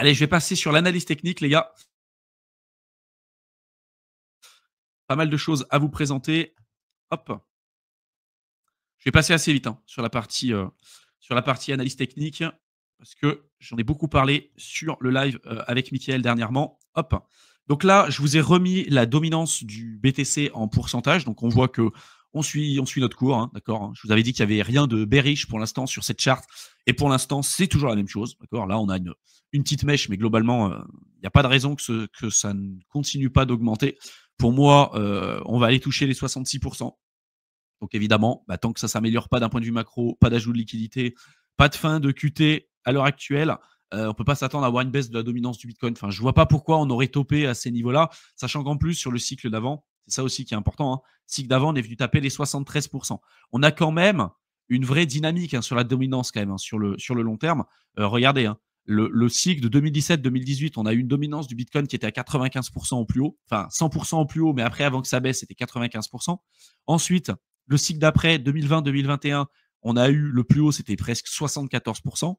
Allez, je vais passer sur l'analyse technique, les gars. Pas mal de choses à vous présenter. Hop. Je vais passer assez vite hein, sur la partie analyse technique parce que j'en ai beaucoup parlé sur le live avec Mickaël dernièrement. Hop. Donc là, je vous ai remis la dominance du BTC en pourcentage. Donc on voit que on suit notre cours, hein, d'accord, hein. Je vous avais dit qu'il n'y avait rien de bearish pour l'instant sur cette charte. Et pour l'instant, c'est toujours la même chose. D'accord. Là, on a une petite mèche, mais globalement, il n'y a pas de raison que ça ne continue pas d'augmenter. Pour moi, on va aller toucher les 66%. Donc évidemment, bah, tant que ça ne s'améliore pas d'un point de vue macro, pas d'ajout de liquidité, pas de fin de QT à l'heure actuelle, on ne peut pas s'attendre à avoir une baisse de la dominance du Bitcoin. Enfin, je ne vois pas pourquoi on aurait topé à ces niveaux-là, sachant qu'en plus, sur le cycle d'avant, c'est ça aussi qui est important, hein, le cycle d'avant, on est venu taper les 73%. On a quand même une vraie dynamique hein, sur la dominance quand même, hein, sur le long terme. Regardez, hein, le cycle de 2017-2018, on a eu une dominance du Bitcoin qui était à 95% au plus haut, enfin 100% au plus haut, mais après, avant que ça baisse, c'était 95%. Ensuite, le cycle d'après, 2020-2021, on a eu le plus haut, c'était presque 74%.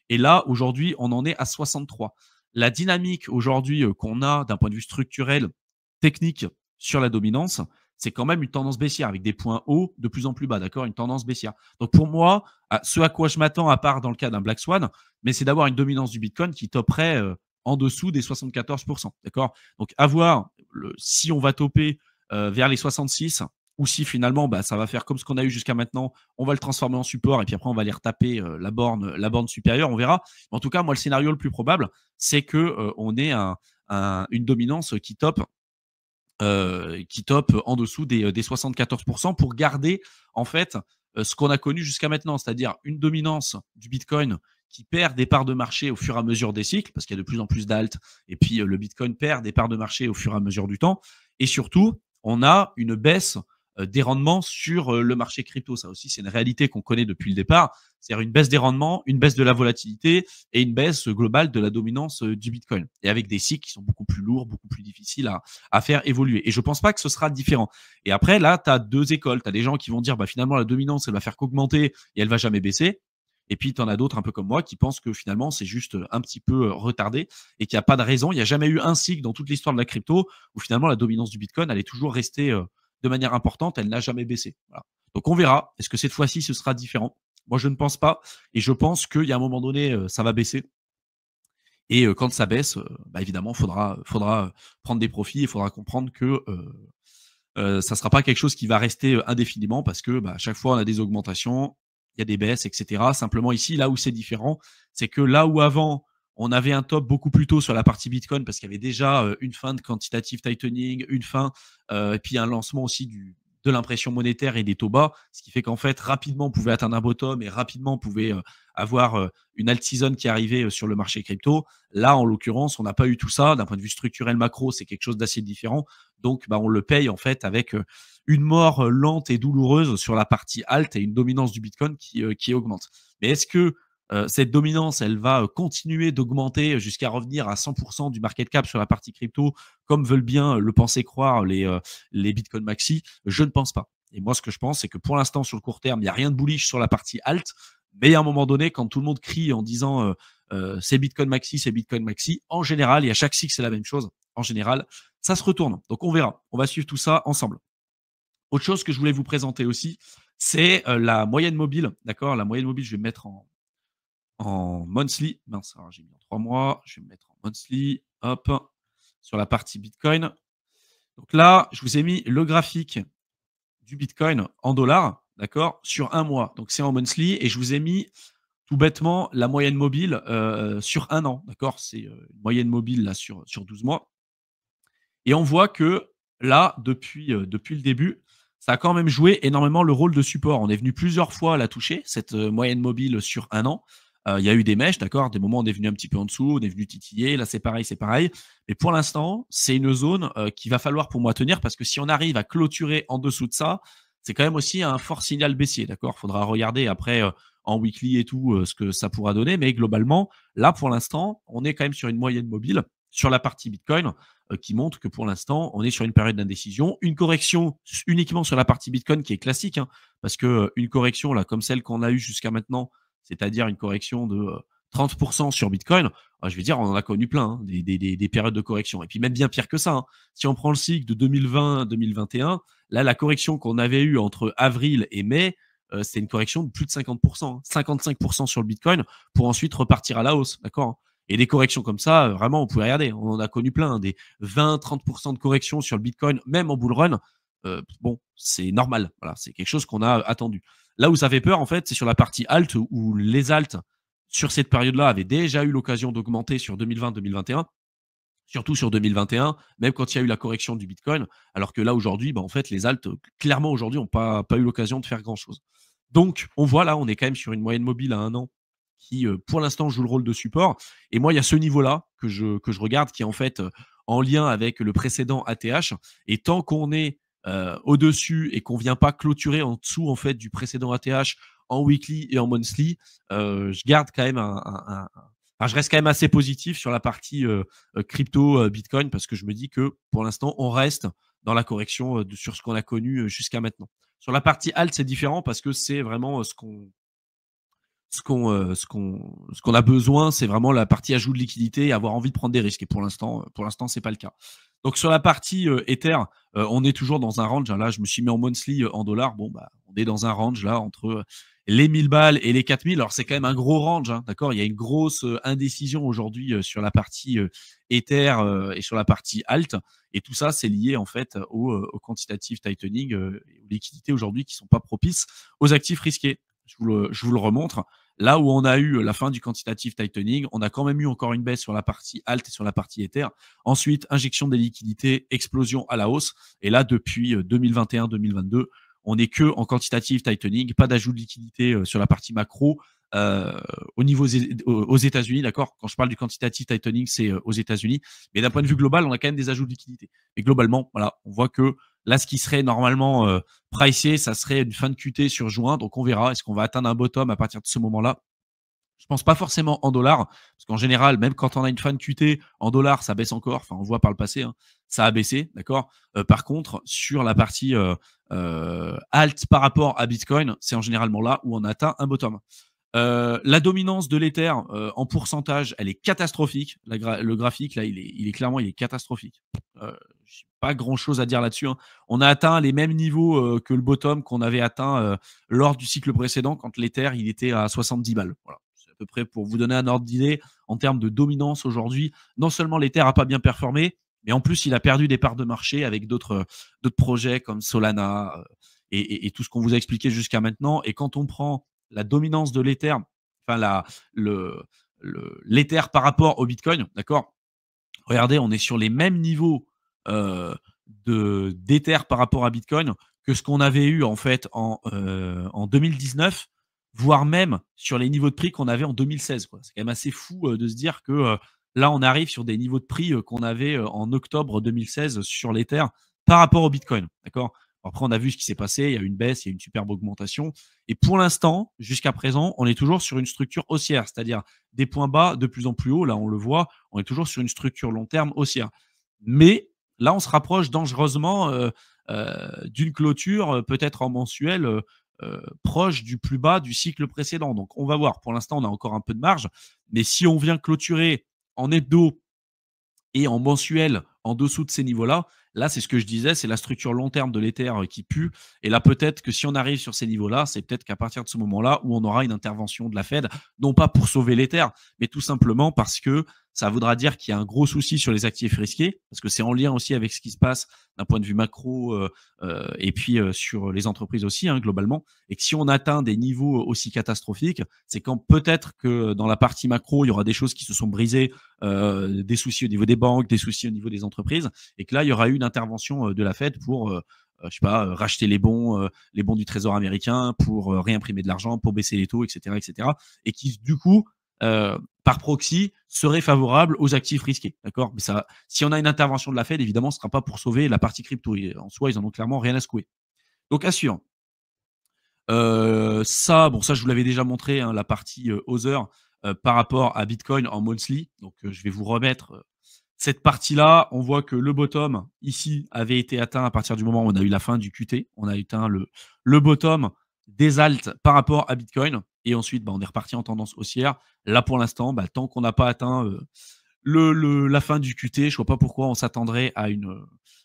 Et là, aujourd'hui, on en est à 63%. La dynamique aujourd'hui qu'on a d'un point de vue structurel, technique sur la dominance, c'est quand même une tendance baissière avec des points hauts de plus en plus bas, d'accord? Une tendance baissière. Donc pour moi, ce à quoi je m'attends, à part dans le cas d'un Black Swan, mais c'est d'avoir une dominance du Bitcoin qui toperait en dessous des 74%, d'accord? Donc à voir si on va toper vers les 66 ou si finalement bah, ça va faire comme ce qu'on a eu jusqu'à maintenant, on va le transformer en support et puis après on va aller retaper la borne supérieure, on verra. En tout cas, moi le scénario le plus probable, c'est que on ait une dominance qui tope en dessous des 74% pour garder en fait ce qu'on a connu jusqu'à maintenant, c'est-à-dire une dominance du Bitcoin qui perd des parts de marché au fur et à mesure des cycles, parce qu'il y a de plus en plus d'alt, et puis le Bitcoin perd des parts de marché au fur et à mesure du temps. Et surtout, on a une baisse des rendements sur le marché crypto. Ça aussi, c'est une réalité qu'on connaît depuis le départ. C'est-à-dire une baisse des rendements, une baisse de la volatilité et une baisse globale de la dominance du Bitcoin. Et avec des cycles qui sont beaucoup plus lourds, beaucoup plus difficiles à faire évoluer. Et je pense pas que ce sera différent. Et après, là, tu as deux écoles. Tu as des gens qui vont dire, bah, finalement, la dominance, elle va faire qu'augmenter et elle va jamais baisser. Et puis, tu en as d'autres, un peu comme moi, qui pensent que finalement, c'est juste un petit peu retardé et qu'il n'y a pas de raison. Il n'y a jamais eu un cycle dans toute l'histoire de la crypto où finalement, la dominance du Bitcoin, elle est toujours restée de manière importante. Elle n'a jamais baissé. Voilà. Donc, on verra. Est-ce que cette fois-ci, ce sera différent? Moi, je ne pense pas. Et je pense qu'il y a un moment donné, ça va baisser. Et quand ça baisse, bah, évidemment, faudra prendre des profits. Il faudra comprendre que ça ne sera pas quelque chose qui va rester indéfiniment parce que bah, à chaque fois, on a des augmentations, il y a des baisses, etc. Simplement ici, là où c'est différent, c'est que là où avant, on avait un top beaucoup plus tôt sur la partie Bitcoin parce qu'il y avait déjà une fin de quantitative tightening, une fin, et puis un lancement aussi de l'impression monétaire et des taux bas, ce qui fait qu'en fait, rapidement, on pouvait atteindre un bottom et rapidement, on pouvait avoir une alt season qui arrivait sur le marché crypto. Là, en l'occurrence, on n'a pas eu tout ça. D'un point de vue structurel macro, c'est quelque chose d'assez différent. Donc, bah, on le paye en fait avec une mort lente et douloureuse sur la partie alt et une dominance du Bitcoin qui augmente. Mais est-ce que cette dominance, elle va continuer d'augmenter jusqu'à revenir à 100% du market cap sur la partie crypto, comme veulent bien le penser croire les Bitcoin Maxi? Je ne pense pas. Et moi, ce que je pense, c'est que pour l'instant, sur le court terme, il n'y a rien de bullish sur la partie alt. Mais à un moment donné, quand tout le monde crie en disant c'est Bitcoin Maxi, c'est Bitcoin Maxi, en général, et à chaque cycle, c'est la même chose, en général, ça se retourne. Donc, on verra. On va suivre tout ça ensemble. Autre chose que je voulais vous présenter aussi, c'est la moyenne mobile. D'accord? La moyenne mobile, je vais me mettre en monthly. Mince, alors j'ai mis en 3 mois. Je vais me mettre en monthly. Hop. Sur la partie Bitcoin. Donc là, je vous ai mis le graphique du Bitcoin en dollars. D'accord? Sur un mois. Donc c'est en monthly. Et je vous ai mis tout bêtement la moyenne mobile sur un an. D'accord? C'est une moyenne mobile là, sur 12 mois. Et on voit que là, depuis le début, ça a quand même joué énormément le rôle de support. On est venu plusieurs fois la toucher, cette moyenne mobile sur un an. Il y a eu des mèches, d'accord? Des moments, on est venu un petit peu en dessous, on est venu titiller. Là, c'est pareil, c'est pareil. Mais pour l'instant, c'est une zone qu'il va falloir pour moi tenir parce que si on arrive à clôturer en dessous de ça, c'est quand même aussi un fort signal baissier, d'accord? Il faudra regarder après en weekly et tout ce que ça pourra donner. Mais globalement, là, pour l'instant, on est quand même sur une moyenne mobile sur la partie Bitcoin qui montre que pour l'instant, on est sur une période d'indécision. Une correction uniquement sur la partie Bitcoin qui est classique, hein, parce que une correction là, comme celle qu'on a eue jusqu'à maintenant, c'est-à-dire une correction de 30% sur Bitcoin, je vais dire, on en a connu plein, hein, des périodes de correction. Et puis même bien pire que ça, hein. Si on prend le cycle de 2020-2021, là, la correction qu'on avait eue entre avril et mai, c'est une correction de plus de 50%, hein, 55% sur le Bitcoin pour ensuite repartir à la hausse, d'accord, hein. Et des corrections comme ça, vraiment, on pouvait regarder. On en a connu plein, hein, des 20-30% de correction sur le Bitcoin, même en bull run. Bon, c'est normal. Voilà, c'est quelque chose qu'on a attendu. Là où ça fait peur, en fait, c'est sur la partie alt, où les alts, sur cette période-là, avaient déjà eu l'occasion d'augmenter sur 2020-2021, surtout sur 2021, même quand il y a eu la correction du Bitcoin, alors que là, aujourd'hui, bah, en fait, les alts, clairement, aujourd'hui, n'ont pas eu l'occasion de faire grand-chose. Donc, on voit là, on est quand même sur une moyenne mobile à 1 an qui, pour l'instant, joue le rôle de support. Et moi, il y a ce niveau-là que je regarde, qui est en fait en lien avec le précédent ATH. Et tant qu'on est au-dessus et qu'on ne vient pas clôturer en dessous en fait, du précédent ATH en weekly et en monthly, je garde quand même enfin, je reste quand même assez positif sur la partie crypto Bitcoin parce que je me dis que pour l'instant, on reste dans la correction sur ce qu'on a connu jusqu'à maintenant. Sur la partie alt, c'est différent parce que c'est vraiment ce qu'on a besoin, c'est vraiment la partie ajout de liquidité et avoir envie de prendre des risques. Et pour l'instant, c'est pas le cas. Donc sur la partie Ether, on est toujours dans un range, hein. Là, je me suis mis en monthly en dollars. Bon, bah, on est dans un range là entre les 1000 balles et les 4000. Alors c'est quand même un gros range, hein, d'accord. Il y a une grosse indécision aujourd'hui sur la partie Ether et sur la partie alt. Et tout ça, c'est lié en fait au quantitative tightening, et aux liquidités aujourd'hui qui sont pas propices aux actifs risqués. Je vous le remontre. Là où on a eu la fin du quantitative tightening, on a quand même eu encore une baisse sur la partie alt et sur la partie Ether. Ensuite, injection des liquidités, explosion à la hausse. Et là, depuis 2021-2022, on n'est que en quantitative tightening, pas d'ajout de liquidité sur la partie macro. Au niveau aux États-Unis, d'accord. Quand je parle du quantitative tightening, c'est aux États-Unis. Mais d'un point de vue global, on a quand même des ajouts de liquidité. Mais globalement, voilà, on voit que là, ce qui serait normalement pricé, ça serait une fin de QT sur juin. Donc, on verra. Est-ce qu'on va atteindre un bottom à partir de ce moment-là? Je pense pas forcément en dollars, parce qu'en général, même quand on a une fin de QT en dollars, ça baisse encore. Enfin, on voit par le passé, hein, ça a baissé, d'accord. Par contre, sur la partie alt par rapport à Bitcoin, c'est en généralement là où on atteint un bottom. La dominance de l'Ether en pourcentage, elle est catastrophique. Le graphique, là, il est catastrophique. J'ai pas grand-chose à dire là-dessus, hein. On a atteint les mêmes niveaux que le bottom qu'on avait atteint lors du cycle précédent quand l'Ether il était à 70 balles. Voilà. C'est à peu près pour vous donner un ordre d'idée en termes de dominance aujourd'hui. Non seulement l'Ether n'a pas bien performé, mais en plus il a perdu des parts de marché avec d'autres projets comme Solana et tout ce qu'on vous a expliqué jusqu'à maintenant. Et quand on prend la dominance de l'Ether, enfin l'Ether par rapport au Bitcoin, d'accord. Regardez, on est sur les mêmes niveaux d'Ether par rapport à Bitcoin que ce qu'on avait eu en fait en 2019, voire même sur les niveaux de prix qu'on avait en 2016. C'est quand même assez fou de se dire que là, on arrive sur des niveaux de prix qu'on avait en octobre 2016 sur l'Ether par rapport au Bitcoin. D'accord. Après, on a vu ce qui s'est passé. Il y a eu une baisse, il y a eu une superbe augmentation. Et pour l'instant, jusqu'à présent, on est toujours sur une structure haussière, c'est-à-dire des points bas de plus en plus haut. Là, on le voit, on est toujours sur une structure long terme haussière. Mais là, on se rapproche dangereusement d'une clôture, peut-être en mensuel, proche du plus bas du cycle précédent. Donc, on va voir. Pour l'instant, on a encore un peu de marge. Mais si on vient clôturer en hebdo et en mensuel en dessous de ces niveaux-là, là, c'est ce que je disais, c'est la structure long terme de l'Ether qui pue. Et là, peut-être que si on arrive sur ces niveaux-là, c'est peut-être qu'à partir de ce moment-là où on aura une intervention de la Fed, non pas pour sauver l'Ether, mais tout simplement parce que ça voudra dire qu'il y a un gros souci sur les actifs risqués, parce que c'est en lien aussi avec ce qui se passe d'un point de vue macro et puis sur les entreprises aussi, hein, globalement. Et que si on atteint des niveaux aussi catastrophiques, c'est quand peut-être que dans la partie macro, il y aura des choses qui se sont brisées, des soucis au niveau des banques, des soucis au niveau des entreprises, et que là, il y aura eu une intervention de la Fed pour je sais pas, racheter les bons du Trésor américain, pour réimprimer de l'argent, pour baisser les taux, etc., etc. Et qui, du coup, par proxy, serait favorable aux actifs risqués. D'accord. Mais ça, si on a une intervention de la Fed, évidemment, ce ne sera pas pour sauver la partie crypto. Et en soi, ils en ont clairement rien à secouer. Donc, à suivre. Ça, je vous l'avais déjà montré, hein, la partie Other par rapport à Bitcoin en monthly. Donc, je vais vous remettre cette partie-là. On voit que le bottom ici avait été atteint à partir du moment où on a eu la fin du QT. On a atteint le bottom des alts par rapport à Bitcoin. et ensuite, on est reparti en tendance haussière. Là, pour l'instant, tant qu'on n'a pas atteint la fin du QT, je vois pas pourquoi on s'attendrait à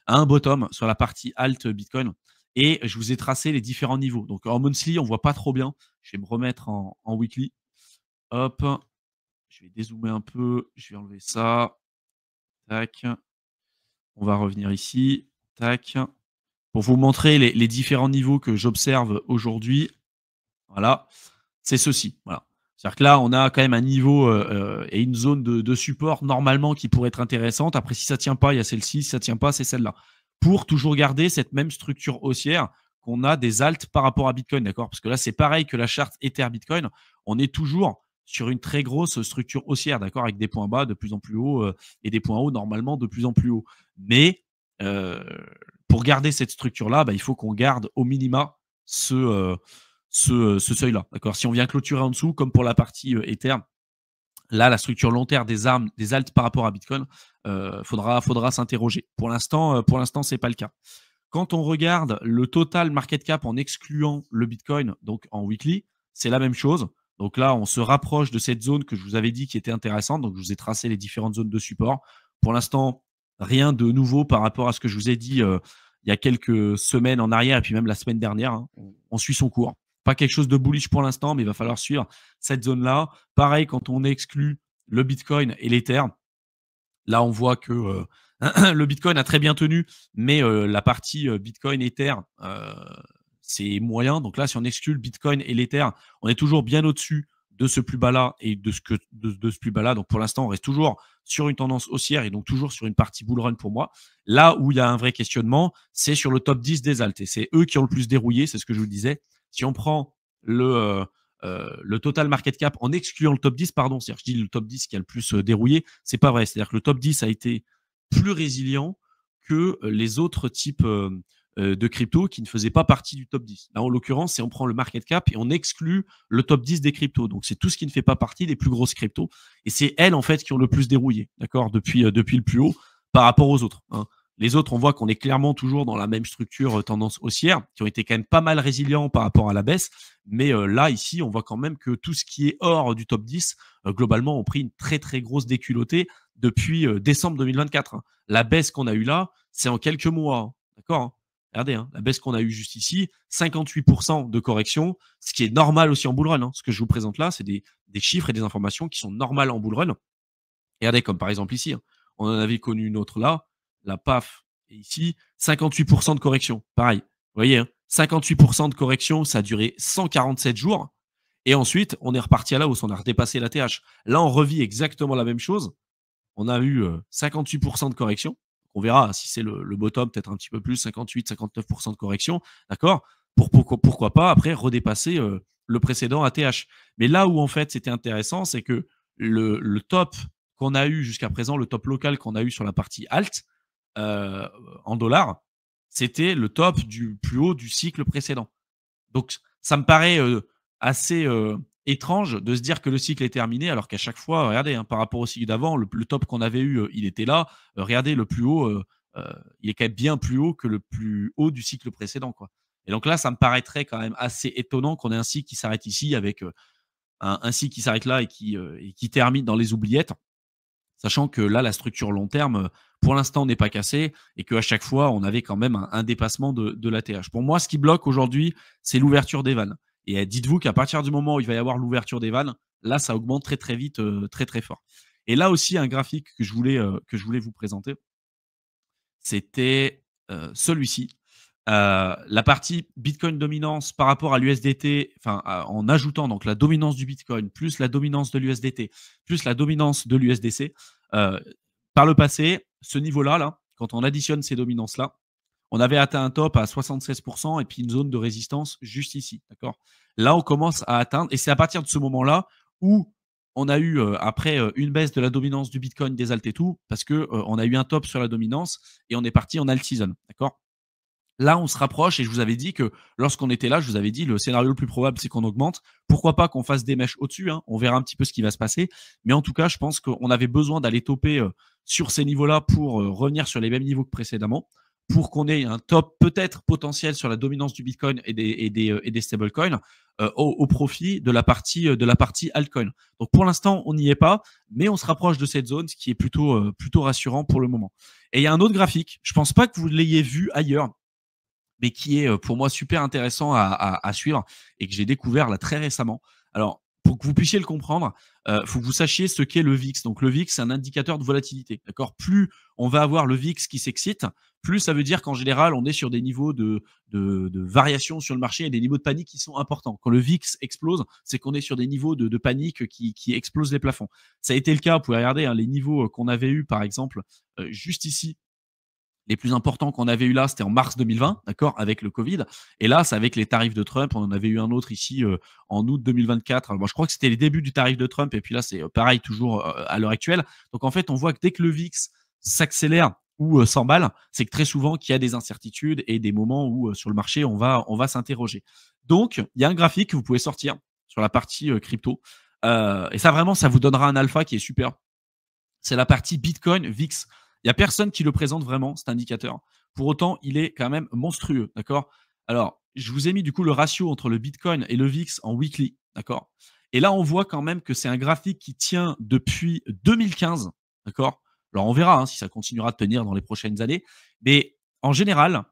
un bottom sur la partie alt Bitcoin. Et je vous ai tracé les différents niveaux. Donc en monthly, on voit pas trop bien. Je vais me remettre en weekly. Hop, je vais dézoomer un peu. Je vais enlever ça. Tac. On va revenir ici. Tac. Pour vous montrer les différents niveaux que j'observe aujourd'hui. Voilà, c'est ceci. Voilà. C'est-à-dire que là, on a quand même un niveau et une zone de support normalement qui pourrait être intéressante. Après, si ça ne tient pas, il y a celle-ci. Si ça ne tient pas, c'est celle-là. Pour toujours garder cette même structure haussière qu'on a des alts par rapport à Bitcoin, d'accord? Parce que là, c'est pareil que la charte Ether Bitcoin. On est toujours sur une très grosse structure haussière, d'accord? Avec des points bas de plus en plus hauts et des points hauts normalement de plus en plus hauts. Mais pour garder cette structure-là, il faut qu'on garde au minima ce seuil-là. D'accord. Si on vient clôturer en dessous, comme pour la partie Ether, là, la structure long terme des alts par rapport à Bitcoin, faudra s'interroger. Pour l'instant, c'est pas le cas. Quand on regarde le total market cap en excluant le Bitcoin, donc en weekly, c'est la même chose. Donc là, on se rapproche de cette zone que je vous avais dit qui était intéressante. Donc, je vous ai tracé les différentes zones de support. Pour l'instant, rien de nouveau par rapport à ce que je vous ai dit il y a quelques semaines en arrière et puis même la semaine dernière. Hein. On suit son cours. Pas quelque chose de bullish pour l'instant, mais il va falloir suivre cette zone-là. Pareil, quand on exclut le Bitcoin et l'Ether, là, on voit que le Bitcoin a très bien tenu, mais la partie Bitcoin, Ether, c'est moyen. Donc là, si on exclut le Bitcoin et l'Ether, on est toujours bien au-dessus de ce plus bas-là et de ce plus bas-là. Donc pour l'instant, on reste toujours sur une tendance haussière et donc toujours sur une partie bull run pour moi. Là où il y a un vrai questionnement, c'est sur le top 10 des alts. Et c'est eux qui ont le plus dérouillé, c'est ce que je vous disais. Si on prend le total market cap en excluant le top 10, pardon, c'est-à-dire je dis le top 10 qui a le plus dérouillé, c'est pas vrai. C'est-à-dire que le top 10 a été plus résilient que les autres types de crypto qui ne faisaient pas partie du top 10. Là, en l'occurrence, c'est on prend le market cap et on exclut le top 10 des cryptos. Donc, c'est tout ce qui ne fait pas partie des plus grosses cryptos. Et c'est elles, en fait, qui ont le plus dérouillé, d'accord, depuis le plus haut par rapport aux autres. Hein. Les autres, on voit qu'on est clairement toujours dans la même structure tendance haussière, qui ont été quand même pas mal résilients par rapport à la baisse. Mais là, ici, on voit quand même que tout ce qui est hors du top 10, globalement, ont pris une très, très grosse déculottée depuis décembre 2024. Hein. La baisse qu'on a eue là, c'est en quelques mois. Hein. D'accord, hein. Regardez, hein, la baisse qu'on a eue juste ici, 58% de correction, ce qui est normal aussi en bull run. Hein. Ce que je vous présente là, c'est des chiffres et des informations qui sont normales en bull run. Et regardez, comme par exemple ici, hein, on en avait connu une autre là, la PAF, et ici, 58% de correction. Pareil, vous voyez, hein, 58% de correction, ça a duré 147 jours. Et ensuite, on est reparti à la hausse, on a redépassé la TH. Là, on revit exactement la même chose. On a eu 58% de correction. On verra si c'est le bottom, peut-être un petit peu plus, 58, 59% de correction. D'accord? Pourquoi pas après redépasser le précédent ATH. Mais là où en fait c'était intéressant, c'est que le top qu'on a eu jusqu'à présent, le top local qu'on a eu sur la partie alt en dollars, c'était le top du plus haut du cycle précédent. Donc ça me paraît assez étrange de se dire que le cycle est terminé, alors qu'à chaque fois, regardez, hein, par rapport au cycle d'avant, le top qu'on avait eu, il était là. Regardez, le plus haut, il est quand même bien plus haut que le plus haut du cycle précédent, quoi. Et donc là, ça me paraîtrait quand même assez étonnant qu'on ait un cycle qui s'arrête ici avec un cycle qui s'arrête là et qui termine dans les oubliettes, sachant que là, la structure long terme, pour l'instant, n'est pas cassée et qu'à chaque fois, on avait quand même un dépassement de l'ATH. Pour moi, ce qui bloque aujourd'hui, c'est l'ouverture des vannes. Et dites-vous qu'à partir du moment où il va y avoir l'ouverture des vannes, là, ça augmente très, très vite, très, très fort. Et là aussi, un graphique que je voulais vous présenter, c'était celui-ci. La partie Bitcoin dominance par rapport à l'USDT, enfin en ajoutant donc la dominance du Bitcoin plus la dominance de l'USDT plus la dominance de l'USDC. Par le passé, ce niveau-là, là, quand on additionne ces dominances-là, on avait atteint un top à 76% et puis une zone de résistance juste ici. D'accord. Là, on commence à atteindre, et c'est à partir de ce moment-là où on a eu après une baisse de la dominance du Bitcoin, des alt et tout, parce que on a eu un top sur la dominance et on est parti en alt season. D'accord. Là, on se rapproche et je vous avais dit que lorsqu'on était là, je vous avais dit le scénario le plus probable, c'est qu'on augmente. Pourquoi pas qu'on fasse des mèches au-dessus, hein. On verra un petit peu ce qui va se passer. Mais en tout cas, je pense qu'on avait besoin d'aller toper sur ces niveaux-là pour revenir sur les mêmes niveaux que précédemment. pour qu'on ait un top peut-être potentiel sur la dominance du Bitcoin et des stablecoins au profit de la partie altcoin. Donc pour l'instant, on n'y est pas, mais on se rapproche de cette zone, ce qui est plutôt rassurant pour le moment. Et il y a un autre graphique, je ne pense pas que vous l'ayez vu ailleurs, mais qui est pour moi super intéressant à suivre et que j'ai découvert là très récemment. Alors, pour que vous puissiez le comprendre, faut que vous sachiez ce qu'est le VIX. Donc le VIX, c'est un indicateur de volatilité. D'accord. Plus on va avoir le VIX qui s'excite, plus ça veut dire qu'en général, on est sur des niveaux de variation sur le marché et des niveaux de panique qui sont importants. Quand le VIX explose, c'est qu'on est sur des niveaux de panique qui explosent les plafonds. Ça a été le cas, vous pouvez regarder les niveaux qu'on avait eu par exemple juste ici. Les plus importants qu'on avait eu là, c'était en mars 2020, d'accord, avec le Covid. Et là, c'est avec les tarifs de Trump. On en avait eu un autre ici en août 2024. Alors, moi, je crois que c'était les débuts du tarif de Trump. Et puis là, c'est pareil toujours à l'heure actuelle. Donc, en fait, on voit que dès que le VIX s'accélère ou s'emballe, c'est que très souvent qu'il y a des incertitudes et des moments où sur le marché, on va s'interroger. Donc, il y a un graphique que vous pouvez sortir sur la partie crypto. Et ça, vraiment, ça vous donnera un alpha qui est super. C'est la partie Bitcoin VIX. Il n'y a personne qui le présente vraiment, cet indicateur. Pour autant, il est quand même monstrueux. D'accord. Alors, je vous ai mis du coup le ratio entre le Bitcoin et le VIX en weekly. D'accord. Et là, on voit quand même que c'est un graphique qui tient depuis 2015. D'accord. Alors, on verra si ça continuera de tenir dans les prochaines années. Mais en général,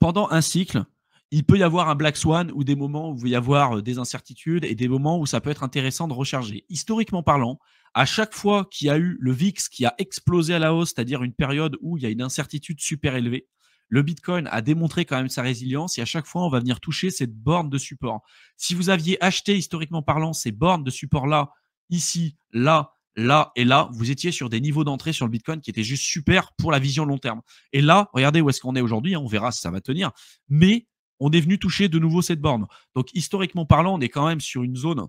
pendant un cycle, il peut y avoir un black swan ou des moments où il va y avoir des incertitudes et des moments où ça peut être intéressant de recharger. Historiquement parlant, à chaque fois qu'il y a eu le VIX qui a explosé à la hausse, c'est-à-dire une période où il y a une incertitude super élevée, le Bitcoin a démontré quand même sa résilience et à chaque fois, on va venir toucher cette borne de support. Si vous aviez acheté historiquement parlant ces bornes de support-là, ici, là, là et là, vous étiez sur des niveaux d'entrée sur le Bitcoin qui étaient juste super pour la vision long terme. Et là, regardez où est-ce qu'on est aujourd'hui, on verra si ça va tenir, mais on est venu toucher de nouveau cette borne. Donc historiquement parlant, on est quand même sur une zone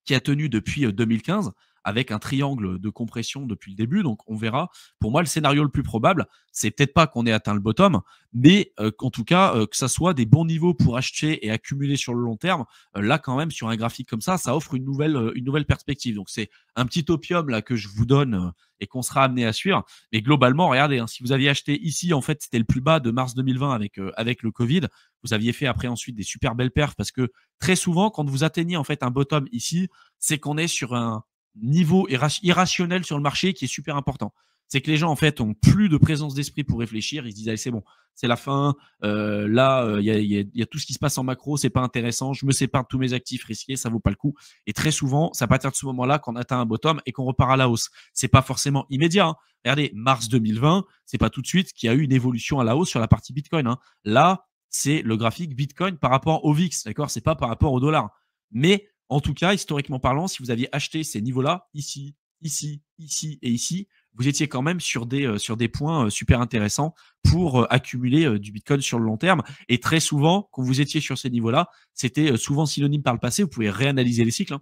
qui a tenu depuis 2015 avec un triangle de compression depuis le début. Donc, on verra. Pour moi, le scénario le plus probable, c'est peut-être pas qu'on ait atteint le bottom, mais qu'en tout cas, que ça soit des bons niveaux pour acheter et accumuler sur le long terme. Là, quand même, sur un graphique comme ça offre une nouvelle perspective. Donc, c'est un petit opium là que je vous donne et qu'on sera amené à suivre. Mais globalement, regardez, si vous aviez acheté ici, en fait, c'était le plus bas de mars 2020 avec le Covid. Vous aviez fait après ensuite des super belles perfs parce que très souvent, quand vous atteignez en fait un bottom ici, c'est qu'on est sur un niveau irrationnel sur le marché qui est super important. C'est que les gens en fait ont plus de présence d'esprit pour réfléchir. Ils se disent allez c'est bon, c'est la fin. Là, il y a tout ce qui se passe en macro, c'est pas intéressant. Je me sépare de tous mes actifs risqués, ça vaut pas le coup. Et très souvent, c'est à partir de ce moment-là qu'on atteint un bottom et qu'on repart à la hausse. C'est pas forcément immédiat. Regardez, mars 2020, c'est pas tout de suite qu'il y a eu une évolution à la hausse sur la partie Bitcoin. Là, c'est le graphique Bitcoin par rapport au VIX, d'accord? C'est pas par rapport au dollar. Mais en tout cas, historiquement parlant, si vous aviez acheté ces niveaux-là, ici, ici, ici et ici, vous étiez quand même sur des points super intéressants pour accumuler du Bitcoin sur le long terme. Et très souvent, quand vous étiez sur ces niveaux-là, c'était souvent synonyme par le passé. Vous pouvez réanalyser les cycles.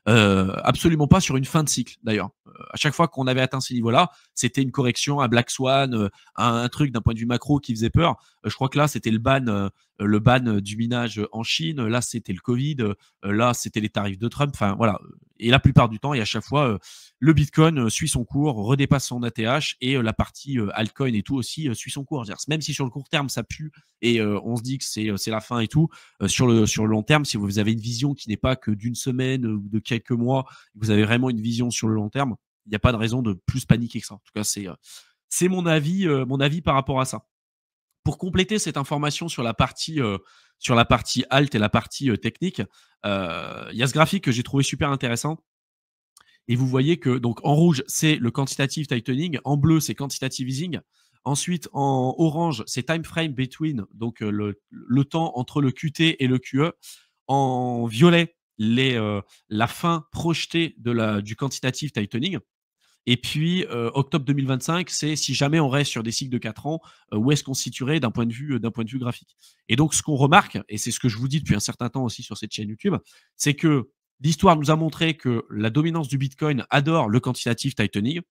Absolument pas sur une fin de cycle d'ailleurs. À chaque fois qu'on avait atteint ces niveaux-là, c'était une correction, un black swan, un truc d'un point de vue macro qui faisait peur. Je crois que là, c'était le ban du minage en Chine. Là, c'était le Covid. Là, c'était les tarifs de Trump. Enfin, voilà. Et la plupart du temps, et à chaque fois, le Bitcoin suit son cours, redépasse son ATH et la partie altcoin et tout aussi suit son cours. Même si sur le court terme, ça pue et on se dit que c'est la fin et tout, sur le long terme, si vous avez une vision qui n'est pas que d'une semaine ou de quelques mois, vous avez vraiment une vision sur le long terme, il n'y a pas de raison de plus paniquer que ça. En tout cas, c'est mon avis par rapport à ça. Pour compléter cette information sur la partie alt et la partie technique, il y a ce graphique que j'ai trouvé super intéressant. Et vous voyez que donc en rouge, c'est le quantitative tightening, en bleu, c'est quantitative easing. Ensuite, en orange, c'est time frame between, donc le temps entre le QT et le QE. En violet, la fin projetée du quantitative tightening. Et puis, octobre 2025, c'est si jamais on reste sur des cycles de 4 ans, où est-ce qu'on se situerait d'un point de vue graphique. Et donc, ce qu'on remarque, et c'est ce que je vous dis depuis un certain temps aussi sur cette chaîne YouTube, c'est que l'histoire nous a montré que la dominance du Bitcoin adore le quantitative tightening,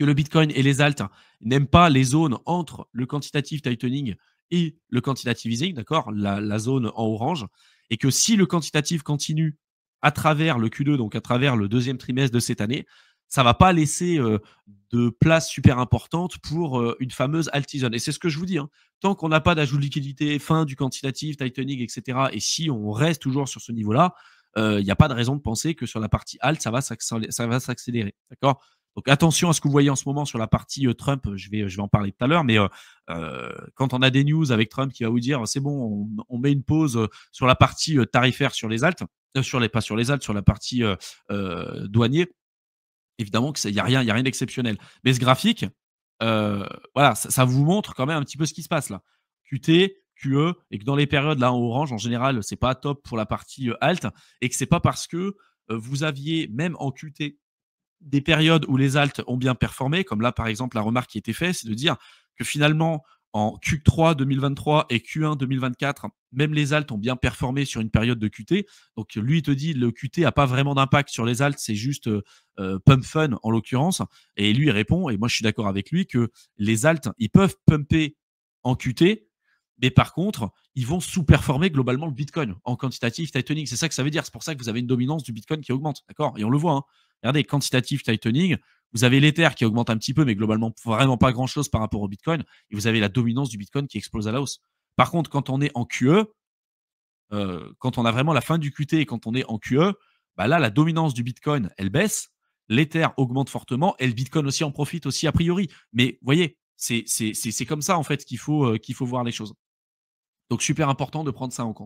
que le Bitcoin et les alts n'aiment pas les zones entre le quantitative tightening et le quantitative easing, d'accord, la zone en orange, et que si le quantitative continue à travers le Q2, donc à travers le deuxième trimestre de cette année, ça va pas laisser de place super importante pour une fameuse alt-season. Et c'est ce que je vous dis, hein. Tant qu'on n'a pas d'ajout de liquidité, fin du quantitative, tightening, etc. Et si on reste toujours sur ce niveau-là, il n'y a pas de raison de penser que sur la partie alt, ça va s'accélérer. D'accord. Donc attention à ce que vous voyez en ce moment sur la partie Trump. Je vais en parler tout à l'heure, mais quand on a des news avec Trump qui va vous dire c'est bon, on met une pause sur la partie tarifaire sur les alts, pas sur les alts, sur la partie douanier. Évidemment qu'il y a rien d'exceptionnel. Mais ce graphique, voilà, ça vous montre quand même un petit peu ce qui se passe là. QT, QE, et que dans les périodes là en orange, en général, c'est pas top pour la partie alt, et que c'est pas parce que vous aviez même en QT des périodes où les alts ont bien performé, comme là par exemple la remarque qui a été faite, c'est de dire que finalement en Q3 2023 et Q1 2024, même les alts ont bien performé sur une période de QT. Donc lui, il te dit le QT n'a pas vraiment d'impact sur les alts, c'est juste pump fun en l'occurrence. Et lui, il répond, et moi je suis d'accord avec lui, que les alts, ils peuvent pumper en QT, mais par contre, ils vont sous-performer globalement le Bitcoin en quantitative tightening. C'est ça que ça veut dire. C'est pour ça que vous avez une dominance du Bitcoin qui augmente. D'accord. Et on le voit. Hein. Regardez, quantitative tightening, vous avez l'Ether qui augmente un petit peu, mais globalement, vraiment pas grand-chose par rapport au Bitcoin. Et vous avez la dominance du Bitcoin qui explose à la hausse. Par contre, quand on est en QE, quand on a vraiment la fin du QT et quand on est en QE, bah là, la dominance du Bitcoin, elle baisse. L'Ether augmente fortement et le Bitcoin aussi en profite aussi a priori. Mais vous voyez, c'est comme ça en fait qu'il faut voir les choses. Donc super important de prendre ça en compte.